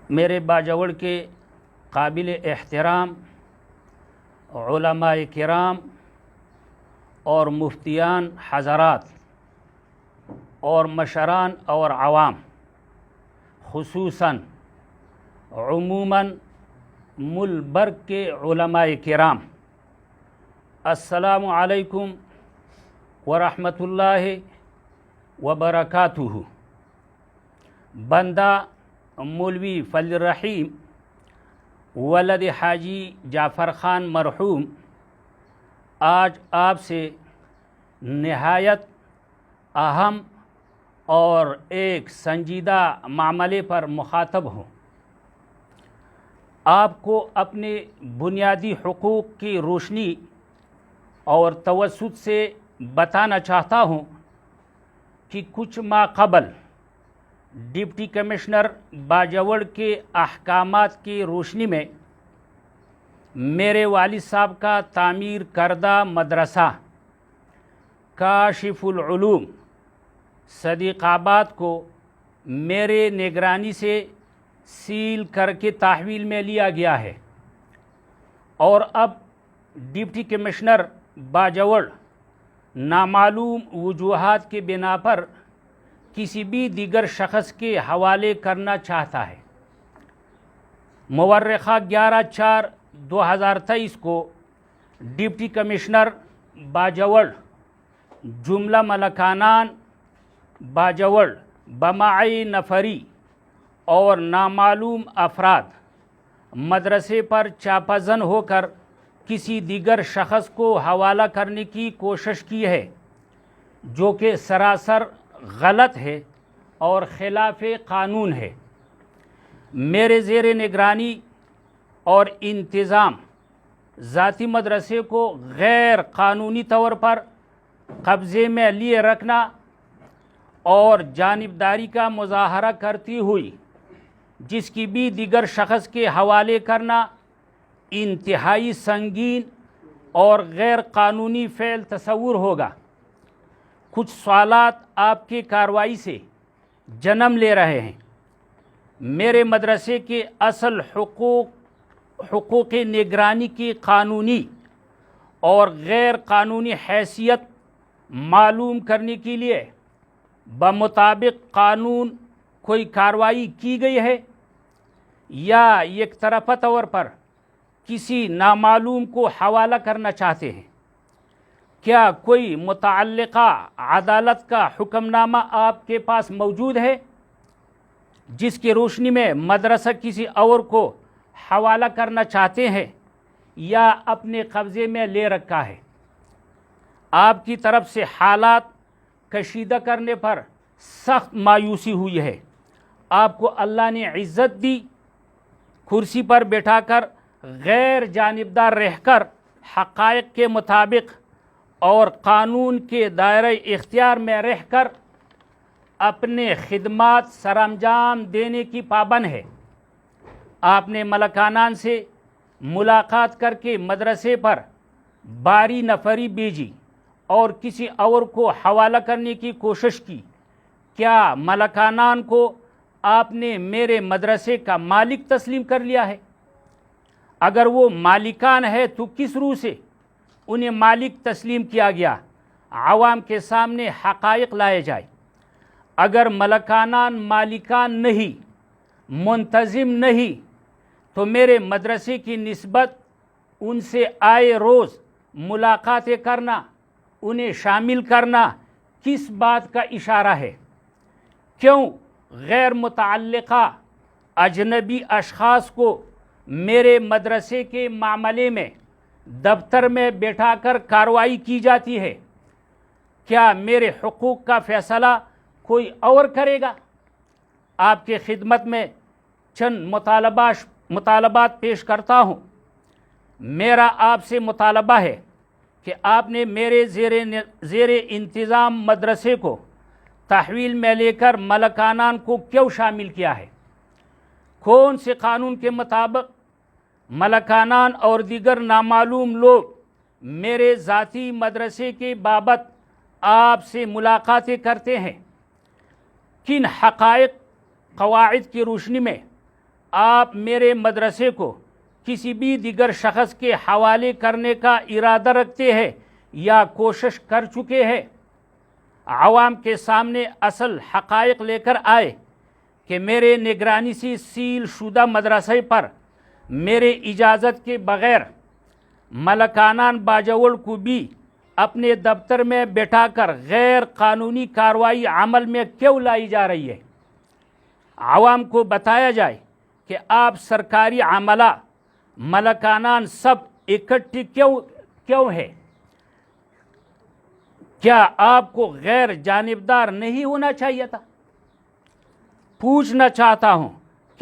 میرے باجوڑ کے قابل احترام علماء کرام اور مفتیان حضرات اور مشران اور عوام، خصوصاً عموماً ملک کے علماء کرام، السلام علیکم ورحمۃ اللہ وبرکاتہ۔ بندہ مولوی فضل الرحیم ولد حاجی جعفر خان مرحوم آج آپ سے نہایت اہم اور ایک سنجیدہ معاملے پر مخاطب ہوں۔ آپ کو اپنے بنیادی حقوق کی روشنی اور توسط سے بتانا چاہتا ہوں کہ کچھ ماہ قبل ڈپٹی کمشنر باجوڑ کے احکامات کی روشنی میں میرے والد صاحب کا تعمیر کردہ مدرسہ کاشف العلوم صدیق آباد کو میرے نگرانی سے سیل کر کے تحویل میں لیا گیا ہے، اور اب ڈپٹی کمشنر باجوڑ نامعلوم وجوہات کے بنا پر کسی بھی دیگر شخص کے حوالے کرنا چاہتا ہے۔ مورخہ 11/4/2023 کو ڈپٹی کمشنر باجوڑ جملہ ملکانان باجوڑ بمعی نفری اور نامعلوم افراد مدرسے پر چاپہ زن ہو کر کسی دیگر شخص کو حوالہ کرنے کی کوشش کی ہے، جو کہ سراسر غلط ہے اور خلاف قانون ہے۔ میرے زیر نگرانی اور انتظام ذاتی مدرسے کو غیر قانونی طور پر قبضے میں لیے رکھنا اور جانبداری کا مظاہرہ کرتی ہوئی جس کی بھی دیگر شخص کے حوالے کرنا انتہائی سنگین اور غیر قانونی فعل تصور ہوگا۔ کچھ سوالات آپ کی کارروائی سے جنم لے رہے ہیں۔ میرے مدرسے کے اصل حقوق نگرانی کی قانونی اور غیر قانونی حیثیت معلوم کرنے کے لیے بمطابق قانون کوئی کارروائی کی گئی ہے یا یک طرفہ طور پر کسی نامعلوم کو حوالہ کرنا چاہتے ہیں؟ کیا کوئی متعلقہ عدالت کا حکم نامہ آپ کے پاس موجود ہے جس کی روشنی میں مدرسہ کسی اور کو حوالہ کرنا چاہتے ہیں یا اپنے قبضے میں لے رکھا ہے؟ آپ کی طرف سے حالات کشیدہ کرنے پر سخت مایوسی ہوئی ہے۔ آپ کو اللہ نے عزت دی، کرسی پر بیٹھا کر غیر جانبدار رہ کر حقائق کے مطابق اور قانون کے دائرہ اختیار میں رہ کر اپنے خدمات سرانجام دینے کی پابند ہے۔ آپ نے ملکانان سے ملاقات کر کے مدرسے پر باری نفری بھیجی اور کسی اور کو حوالہ کرنے کی کوشش کی۔ کیا ملکانان کو آپ نے میرے مدرسے کا مالک تسلیم کر لیا ہے؟ اگر وہ مالکان ہے تو کس روح سے انہیں مالک تسلیم کیا گیا؟ عوام کے سامنے حقائق لائے جائے۔ اگر ملکانان مالکان نہیں، منتظم نہیں، تو میرے مدرسے کی نسبت ان سے آئے روز ملاقاتیں کرنا، انہیں شامل کرنا کس بات کا اشارہ ہے؟ کیوں غیر متعلقہ اجنبی اشخاص کو میرے مدرسے کے معاملے میں دفتر میں بیٹھا کر کارروائی کی جاتی ہے؟ کیا میرے حقوق کا فیصلہ کوئی اور کرے گا؟ آپ کے خدمت میں چند مطالبات پیش کرتا ہوں۔ میرا آپ سے مطالبہ ہے کہ آپ نے میرے زیر انتظام مدرسے کو تحویل میں لے کر ملکانان کو کیوں شامل کیا ہے؟ کون سے قانون کے مطابق ملکانان اور دیگر نامعلوم لوگ میرے ذاتی مدرسے کے بابت آپ سے ملاقاتیں کرتے ہیں؟ کن حقائق قواعد کی روشنی میں آپ میرے مدرسے کو کسی بھی دیگر شخص کے حوالے کرنے کا ارادہ رکھتے ہیں یا کوشش کر چکے ہیں؟ عوام کے سامنے اصل حقائق لے کر آئے کہ میرے نگرانی سے سیل شدہ مدرسے پر میرے اجازت کے بغیر ملکانان باجوڑ کو بھی اپنے دفتر میں بٹھا کر غیر قانونی کارروائی عمل میں کیوں لائی جا رہی ہے؟ عوام کو بتایا جائے کہ آپ سرکاری عملہ ملکانان سب اکٹھے کیوں ہے؟ کیا آپ کو غیر جانبدار نہیں ہونا چاہیے تھا؟ پوچھنا چاہتا ہوں،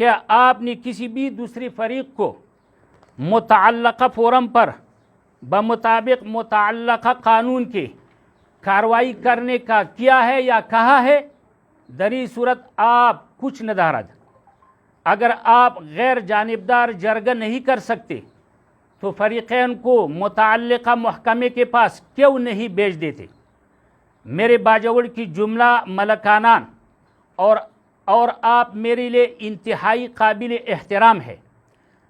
کیا آپ نے کسی بھی دوسری فریق کو متعلقہ فورم پر بمطابق متعلقہ قانون کی کارروائی کرنے کا کیا ہے یا کہا ہے؟ دری صورت آپ کچھ نہ دارد۔ اگر آپ غیر جانبدار جرگہ نہیں کر سکتے تو فریقین کو متعلقہ محکمے کے پاس کیوں نہیں بھیج دیتے؟ میرے باجوڑ کی جملہ ملکانان اور آپ میرے لیے انتہائی قابل احترام ہے،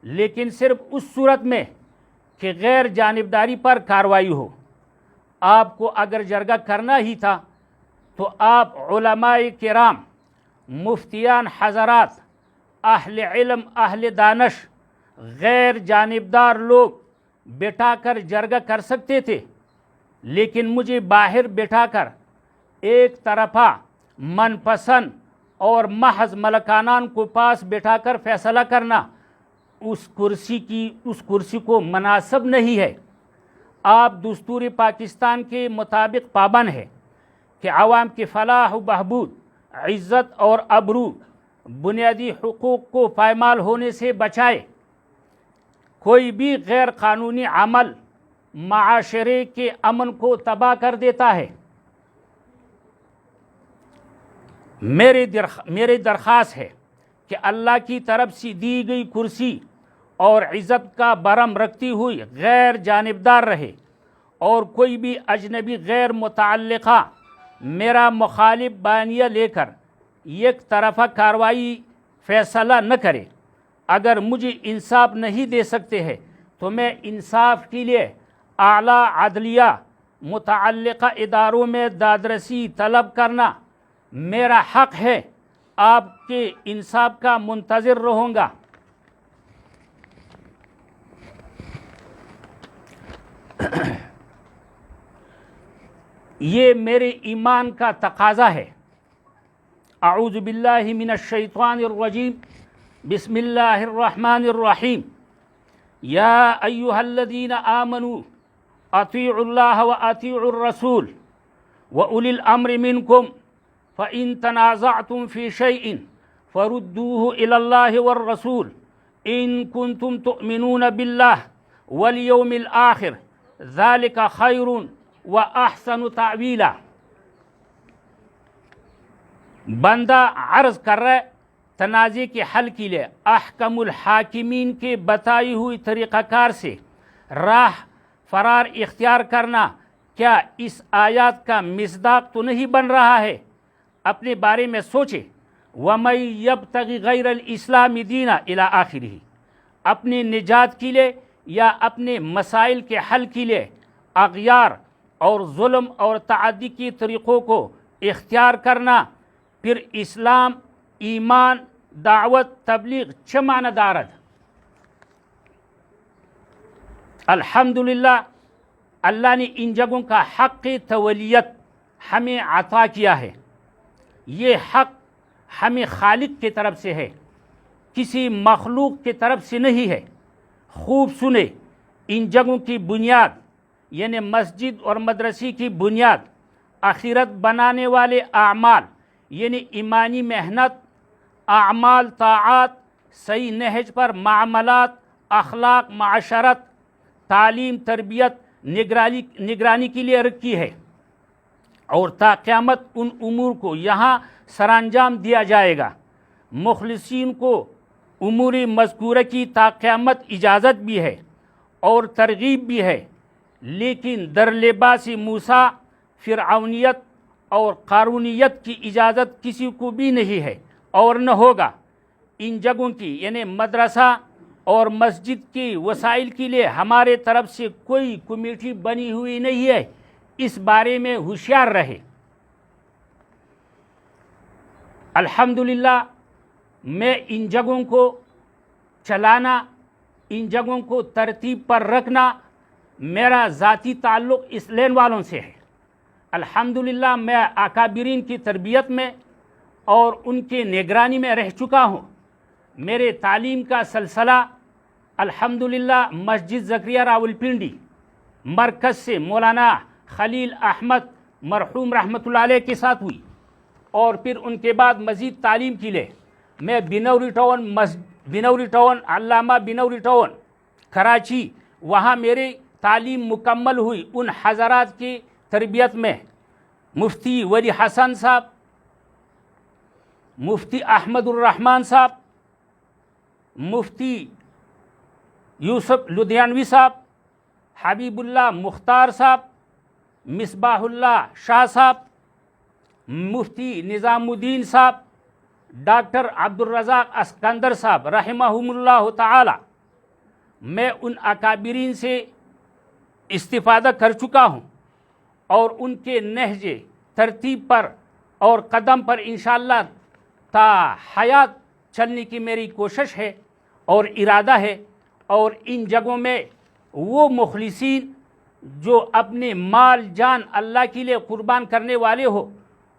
لیکن صرف اس صورت میں کہ غیر جانبداری پر کارروائی ہو۔ آپ کو اگر جرگہ کرنا ہی تھا تو آپ علماء کرام، مفتیان حضرات، اہل علم، اہل دانش، غیر جانبدار لوگ بٹھا کر جرگہ کر سکتے تھے، لیکن مجھے باہر بٹھا کر ایک طرفہ من پسند اور محض ملکانان کو پاس بٹھا کر فیصلہ کرنا اس کرسی کو مناسب نہیں ہے۔ آپ دستور پاکستان کے مطابق پابند ہے کہ عوام کی فلاح و بہبود، عزت اور آبرو، بنیادی حقوق کو پائمال ہونے سے بچائے۔ کوئی بھی غیر قانونی عمل معاشرے کے امن کو تباہ کر دیتا ہے۔ میری درخواست ہے کہ اللہ کی طرف سے دی گئی کرسی اور عزت کا برہم رکھتی ہوئی غیر جانبدار رہے، اور کوئی بھی اجنبی غیر متعلقہ میرا مخالف بیانیہ لے کر یک طرفہ کارروائی فیصلہ نہ کرے۔ اگر مجھے انصاف نہیں دے سکتے ہیں تو میں انصاف کے لیے اعلیٰ عدلیہ متعلقہ اداروں میں دادرسی طلب کرنا میرا حق ہے۔ آپ کے انصاف کا منتظر رہوں گا۔ یہ میرے ایمان کا تقاضا ہے۔ اعوذ باللہ من الشیطان الرجیم، بسم اللہ الرحمن الرحیم۔ یا ایہا الذین آمنوا اطیعوا اللہ واطیعوا الرسول واولی الامر منکم فإن تنازعتم في شيء فردوه إلى الله والرسول إن كنتم تؤمنون بالله واليوم الآخر ذلك خير وأحسن تعویلا۔ بندہ عرض کر رہا ہے تنازع کے حل کے لیے احکم الحاکمین کے بتائی ہوئی طریقہ کار سے راہ فرار اختیار کرنا کیا اس آیات کا مصداق تو نہیں بن رہا ہے؟ اپنے بارے میں سوچے۔ وَمَن يَبْتَغِ غَيْرَ الْإِسْلَامِ دِينًا إِلَىٰ آخِرِهِ۔ اپنے نجات کے لیے یا اپنے مسائل کے حل کے لیے اغیار اور ظلم اور تعدی کی طریقوں کو اختیار کرنا، پھر اسلام، ایمان، دعوت، تبلیغ چه معنی دارد؟ الحمدللہ اللہ نے ان جگہوں کا حق تولیت ہمیں عطا کیا ہے۔ یہ حق ہمیں خالق کی طرف سے ہے، کسی مخلوق کی طرف سے نہیں ہے۔ خوب سنے، ان جگہوں کی بنیاد یعنی مسجد اور مدرسے کی بنیاد آخرت بنانے والے اعمال یعنی ایمانی محنت، اعمال طاعات، صحیح نہج پر معاملات، اخلاق، معاشرت، تعلیم، تربیت، نگرانی کے لیے رکھی ہے، اور تا قیامت ان امور کو یہاں سر انجام دیا جائے گا۔ مخلصین کو امور مذکورہ کی تا قیامت اجازت بھی ہے اور ترغیب بھی ہے، لیکن در لباس موسیٰ فرعونیت اور قارونیت کی اجازت کسی کو بھی نہیں ہے اور نہ ہوگا۔ ان جگہوں کی یعنی مدرسہ اور مسجد کی وسائل کے لیے ہمارے طرف سے کوئی کمیٹی بنی ہوئی نہیں ہے، اس بارے میں ہوشیار رہے۔ الحمدللہ میں ان جگہوں کو چلانا، ان جگہوں کو ترتیب پر رکھنا میرا ذاتی تعلق اس لین والوں سے ہے۔ الحمدللہ میں اکابرین کی تربیت میں اور ان کے نگرانی میں رہ چکا ہوں۔ میرے تعلیم کا سلسلہ الحمدللہ مسجد زکریا راولپنڈی مرکز سے مولانا خلیل احمد مرحوم رحمۃ اللہ علیہ کے ساتھ ہوئی، اور پھر ان کے بعد مزید تعلیم کے لیے میں بنوری ٹاؤن علامہ بنوری ٹاؤن کراچی، وہاں میری تعلیم مکمل ہوئی ان حضرات کی تربیت میں، مفتی ولی حسن صاحب، مفتی احمد الرحمن صاحب، مفتی یوسف لدھیانوی صاحب، حبیب اللہ مختار صاحب، مصباح اللہ شاہ صاحب، مفتی نظام الدین صاحب، ڈاکٹر عبدالرزاق اسکندر صاحب رحمہم اللہ تعالی۔ میں ان اکابرین سے استفادہ کر چکا ہوں، اور ان کے نہج ترتیب پر اور قدم پر انشاءاللہ تا حیات چلنے کی میری کوشش ہے اور ارادہ ہے۔ اور ان جگہوں میں وہ مخلصین جو اپنے مال جان اللہ کے لیے قربان کرنے والے ہو،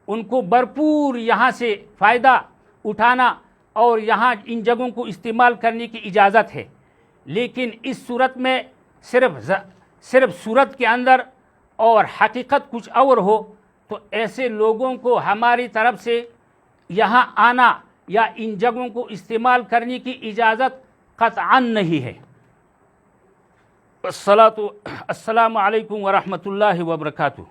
ان کو بھرپور یہاں سے فائدہ اٹھانا اور یہاں ان جگہوں کو استعمال کرنے کی اجازت ہے۔ لیکن اس صورت میں صرف صورت کے اندر اور حقیقت کچھ اور ہو تو ایسے لوگوں کو ہماری طرف سے یہاں آنا یا ان جگہوں کو استعمال کرنے کی اجازت قطعاً نہیں ہے۔ السلام علیکم ورحمۃ اللہ وبرکاتہ۔